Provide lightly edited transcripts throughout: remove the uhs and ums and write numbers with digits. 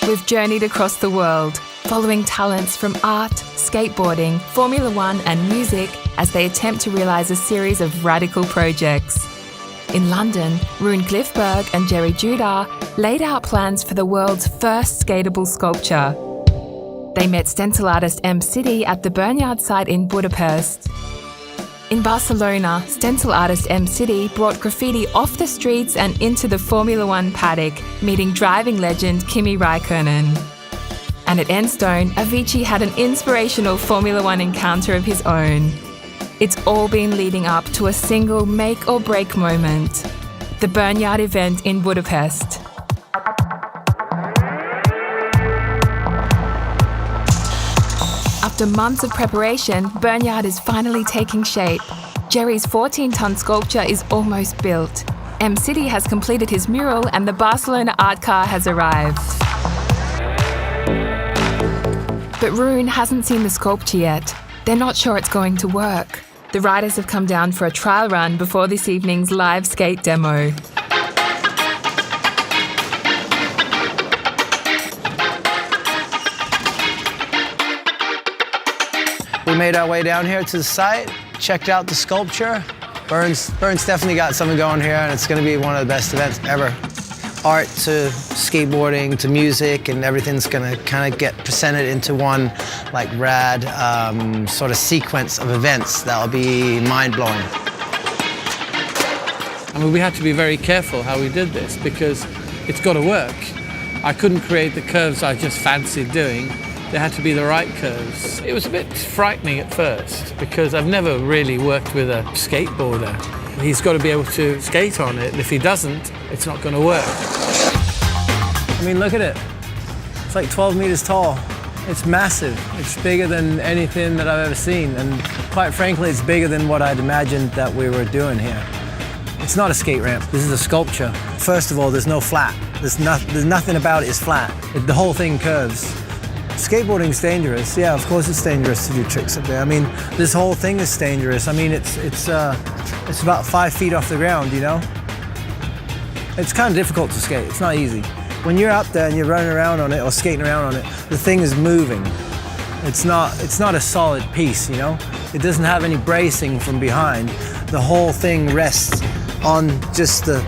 We've journeyed across the world, following talents from art, skateboarding, Formula One and music as they attempt to realise a series of radical projects. In London, Rune Glifberg and Jerry Judah laid out plans for the world's first skatable sculpture. They met stencil artist M City at the Bernard site in Budapest. In Barcelona, stencil artist M City brought graffiti off the streets and into the Formula One paddock, meeting driving legend Kimi Räikkönen. And at Enstone, Avicii had an inspirational Formula One encounter of his own. It's all been leading up to a single make-or-break moment, the Bernard event in Budapest. After months of preparation, Bernard is finally taking shape. Jerry's 14-ton sculpture is almost built. M City has completed his mural and the Barcelona art car has arrived. But Rune hasn't seen the sculpture yet. They're not sure it's going to work. The riders have come down for a trial run before this evening's live skate demo. We made our way down here to the site, checked out the sculpture. Bern's definitely got something going here, and it's going to be one of the best events ever. Art to skateboarding to music, and everything's going to kind of get presented into one like rad sort of sequence of events that'll be mind-blowing. I mean, we had to be very careful how we did this because it's got to work. I couldn't create the curves I just fancied doing. They had to be the right curves. It was a bit frightening at first because I've never really worked with a skateboarder. He's got to be able to skate on it, and if he doesn't, it's not going to work. I mean, look at it. It's like 12 meters tall. It's massive. It's bigger than anything that I've ever seen, and quite frankly, it's bigger than what I'd imagined that we were doing here. It's not a skate ramp. This is a sculpture. First of all, there's no flat. There's nothing about it is flat. The whole thing curves. Skateboarding's dangerous. Yeah, of course it's dangerous to do tricks up there. I mean, this whole thing is dangerous. I mean, it's about 5 feet off the ground, you know? It's kind of difficult to skate. It's not easy. When you're up there and you're running around on it or skating around on it, the thing is moving. It's not a solid piece, you know? It doesn't have any bracing from behind. The whole thing rests on just the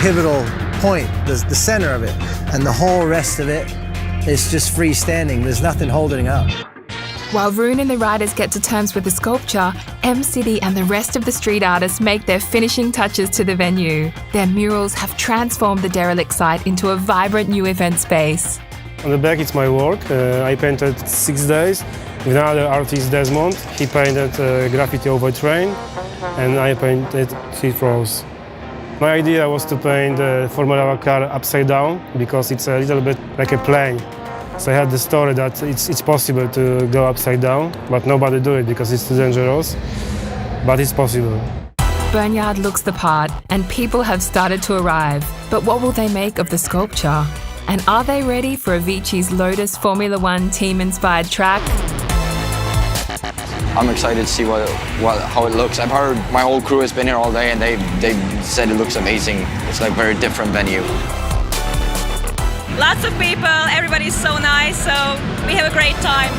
pivotal point, the center of it, and the whole rest of it is just freestanding. There's nothing holding it up. While Rune and the riders get to terms with the sculpture, M City and the rest of the street artists make their finishing touches to the venue. Their murals have transformed the derelict site into a vibrant new event space. On the back it's my work. I painted 6 days with another artist, Desmond. He painted graffiti over train and I painted 3 rows. My idea was to paint the Formula car upside down because it's a little bit like a plane. So I had the story that it's possible to go upside down, but nobody do it because it's too dangerous, but it's possible. Bernard looks the part and people have started to arrive. But what will they make of the sculpture? And are they ready for Avicii's Lotus Formula One team-inspired track? I'm excited to see how it looks. I've heard my whole crew has been here all day and they said it looks amazing. It's like a very different venue. Lots of people, everybody's so nice, so we have a great time.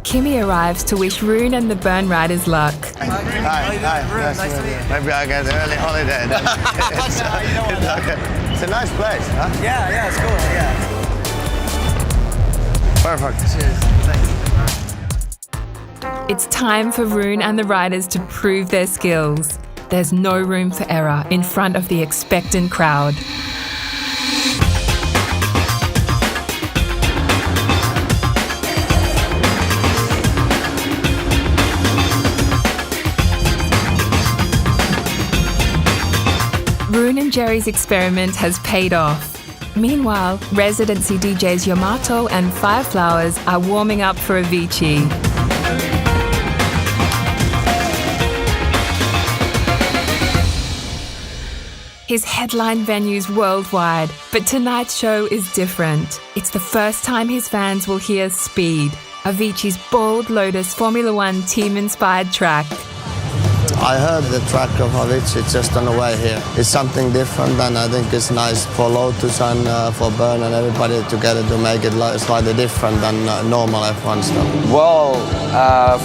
Kimi arrives to wish Rune and the Bern riders luck. Hi. Nice to meet you. Maybe I get an early holiday. It's a nice place, huh? Yeah, it's cool, yeah. Perfect. Cheers. Thanks. It's time for Rune and the riders to prove their skills. There's no room for error in front of the expectant crowd. Rune and Jerry's experiment has paid off. Meanwhile, residency DJs Yamato and Fireflowers are warming up for Avicii. His headline venues worldwide, but tonight's show is different. It's the first time his fans will hear Speed, Avicii's bold Lotus Formula One team-inspired track. I heard the track of Avicii just on the way here. It's something different, and I think it's nice for Lotus and for Bern and everybody together to make it slightly different than normal F1 stuff. Well,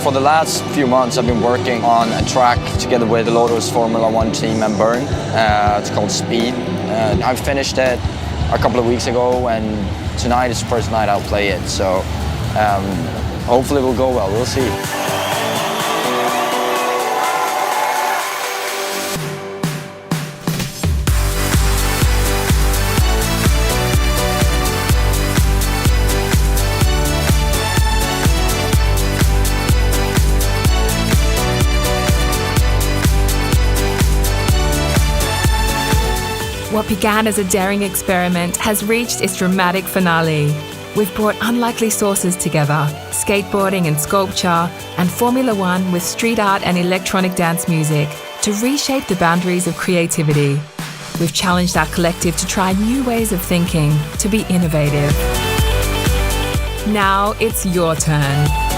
for the last few months I've been working on a track together with the Lotus Formula One team and Bern. It's called Speed. I finished it a couple of weeks ago, and tonight is the first night I'll play it. So hopefully it will go well. We'll see. What began as a daring experiment has reached its dramatic finale. We've brought unlikely sources together, skateboarding and sculpture, and Formula One with street art and electronic dance music, to reshape the boundaries of creativity. We've challenged our collective to try new ways of thinking, to be innovative. Now it's your turn.